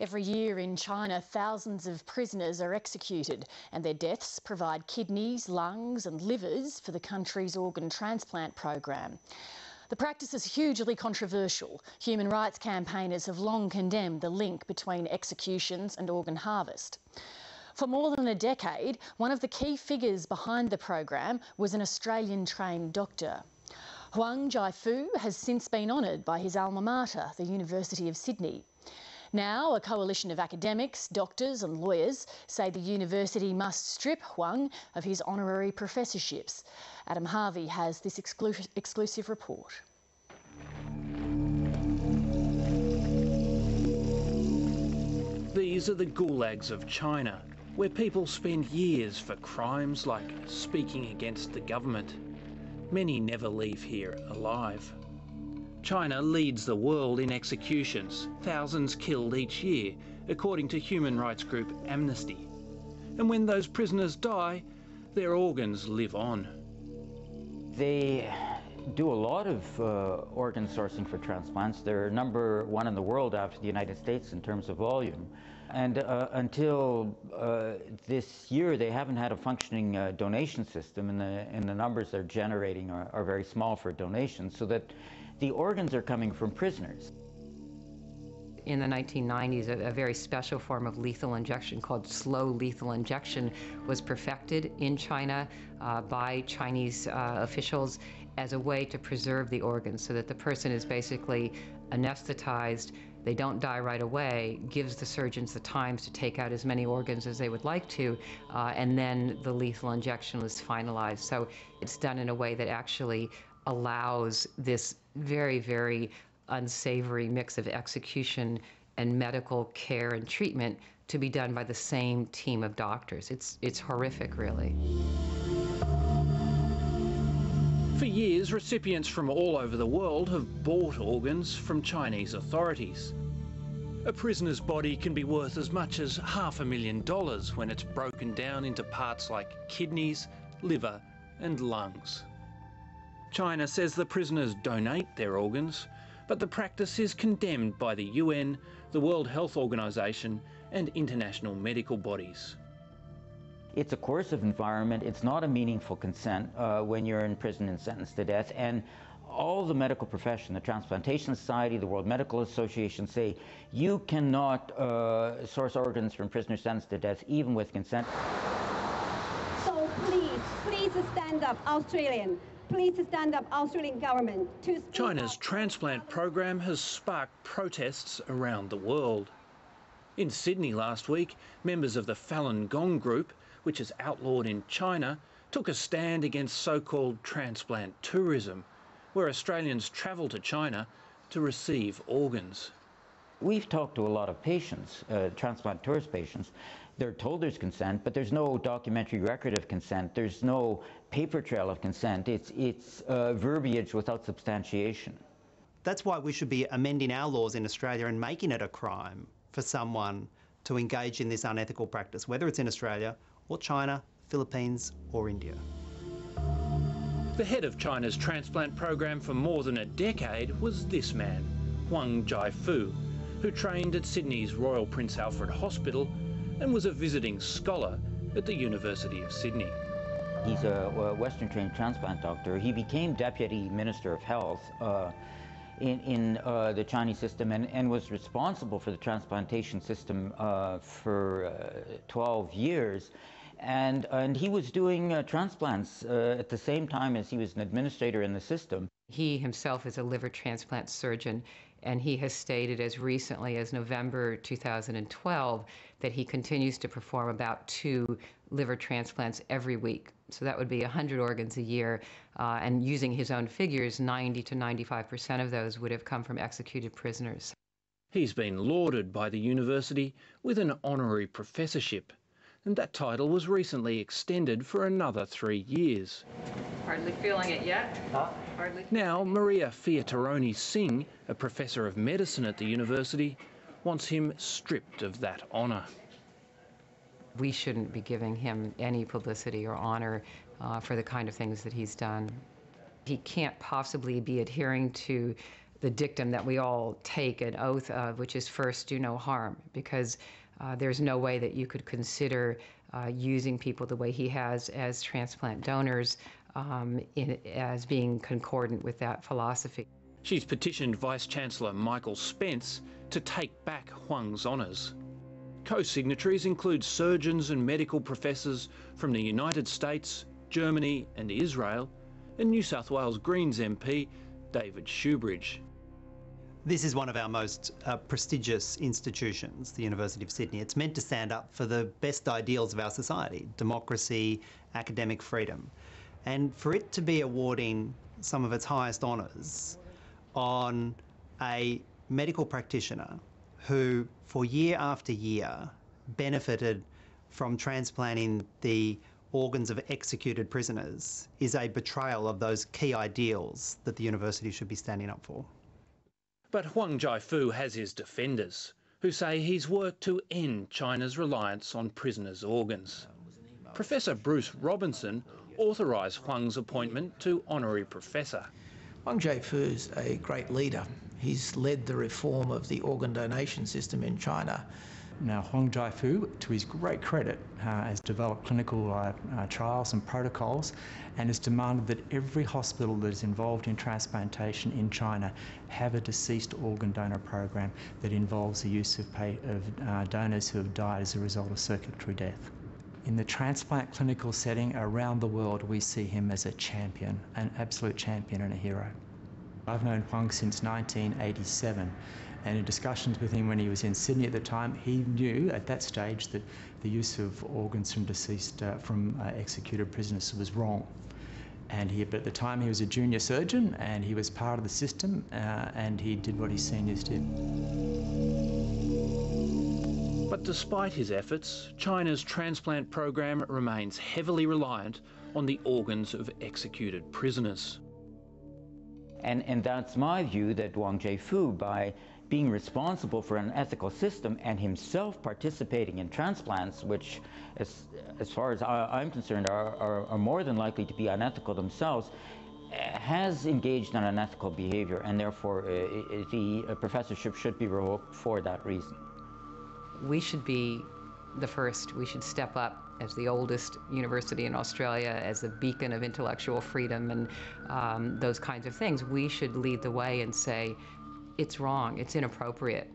Every year in China, thousands of prisoners are executed, and their deaths provide kidneys, lungs and livers for the country's organ transplant program. The practice is hugely controversial. Human rights campaigners have long condemned the link between executions and organ harvest. For more than a decade, one of the key figures behind the program was an Australian-trained doctor. Huang Jaifu has since been honoured by his alma mater, the University of Sydney. Now, a coalition of academics, doctors and lawyers say the university must strip Huang of his honorary professorships. Adam Harvey has this exclusive report. These are the gulags of China, where people spend years for crimes like speaking against the government. Many never leave here alive. China leads the world in executions, thousands killed each year, according to human rights group Amnesty. And when those prisoners die, their organs live on. They do a lot of organ sourcing for transplants. They're #1 in the world after the United States in terms of volume. And until this year, they haven't had a functioning donation system, and the numbers they're generating are very small for donations, so that the organs are coming from prisoners. In the 1990s, a very special form of lethal injection called slow lethal injection was perfected in China by Chinese officials as a way to preserve the organs, so that the person is basically anesthetized. They don't die right away, gives the surgeons the time to take out as many organs as they would like to, and then the lethal injection was finalized. So it's done in a way that actually allows this very, very unsavory mix of execution and medical care and treatment to be done by the same team of doctors. It's horrific, really. For years, recipients from all over the world have bought organs from Chinese authorities. A prisoner's body can be worth as much as $500,000 when it's broken down into parts like kidneys, liver and lungs. China says the prisoners donate their organs, but the practice is condemned by the UN, the World Health Organization and international medical bodies. It's a coercive environment. It's not a meaningful consent when you're in prison and sentenced to death. And all the medical profession, the Transplantation Society, the World Medical Association say you cannot source organs from prisoners sentenced to death, even with consent. So please stand up, Australian. Please stand up, Australian government. China's transplant program has sparked protests around the world. In Sydney last week, members of the Falun Gong group, which is outlawed in China, took a stand against so-called transplant tourism, where Australians travel to China to receive organs. We've talked to a lot of patients, transplant tourist patients. They're told there's consent, but there's no documentary record of consent. There's no paper trail of consent. It's verbiage without substantiation. That's why we should be amending our laws in Australia and making it a crime for someone to engage in this unethical practice, whether it's in Australia or China, Philippines or India. The head of China's transplant program for more than a decade was this man, Huang Jaifu, who trained at Sydney's Royal Prince Alfred Hospital and was a visiting scholar at the University of Sydney. He's a Western-trained transplant doctor. He became Deputy Minister of Health in the Chinese system and was responsible for the transplantation system for 12 years. And he was doing transplants at the same time as he was an administrator in the system. He himself is a liver transplant surgeon, and he has stated as recently as November 2012 that he continues to perform about 2 liver transplants every week. So that would be 100 organs a year, and using his own figures, 90 to 95% of those would have come from executed prisoners. He's been lauded by the university with an honorary professorship, and that title was recently extended for another 3 years. Hardly feeling it yet? Hardly. Now, Maria Fiataroni Singh, a professor of medicine at the university, wants him stripped of that honour. We shouldn't be giving him any publicity or honour for the kind of things that he's done. He can't possibly be adhering to the dictum that we all take an oath of, which is first do no harm, because there's no way that you could consider using people the way he has as transplant donors as being concordant with that philosophy. She's petitioned Vice-Chancellor Michael Spence to take back Huang's honours. Co-signatories include surgeons and medical professors from the United States, Germany and Israel, and New South Wales Greens MP David Shoebridge. This is one of our most prestigious institutions, the University of Sydney. It's meant to stand up for the best ideals of our society, democracy, academic freedom. And for it to be awarding some of its highest honours on a medical practitioner who, for year after year, benefited from transplanting the organs of executed prisoners is a betrayal of those key ideals that the university should be standing up for. But Huang Zhaifu has his defenders, who say he's worked to end China's reliance on prisoners' organs. Professor Bruce Robinson authorised Huang's appointment to honorary professor. Huang Zhaifu is a great leader. He's led the reform of the organ donation system in China. Now, Huang Zhaifu, to his great credit, has developed clinical trials and protocols and has demanded that every hospital that is involved in transplantation in China have a deceased organ donor program that involves the use of donors who have died as a result of circulatory death. In the transplant clinical setting around the world, we see him as a champion, an absolute champion and a hero. I've known Huang since 1987, and in discussions with him when he was in Sydney at the time, he knew at that stage that the use of organs from executed prisoners was wrong. But at the time he was a junior surgeon and he was part of the system, and he did what his seniors did. But despite his efforts, China's transplant program remains heavily reliant on the organs of executed prisoners. And that's my view, that Huang Zhaifu, by being responsible for an ethical system and himself participating in transplants, which, as far as I'm concerned, are more than likely to be unethical themselves, has engaged in unethical behavior, and therefore the professorship should be revoked for that reason. We should be the first. We should step up as the oldest university in Australia, as a beacon of intellectual freedom and those kinds of things. We should lead the way and say, it's wrong, it's inappropriate.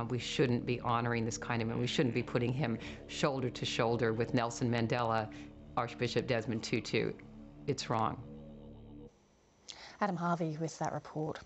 We shouldn't be honoring this kind of man. We shouldn't be putting him shoulder to shoulder with Nelson Mandela, Archbishop Desmond Tutu. It's wrong. Adam Harvey with that report.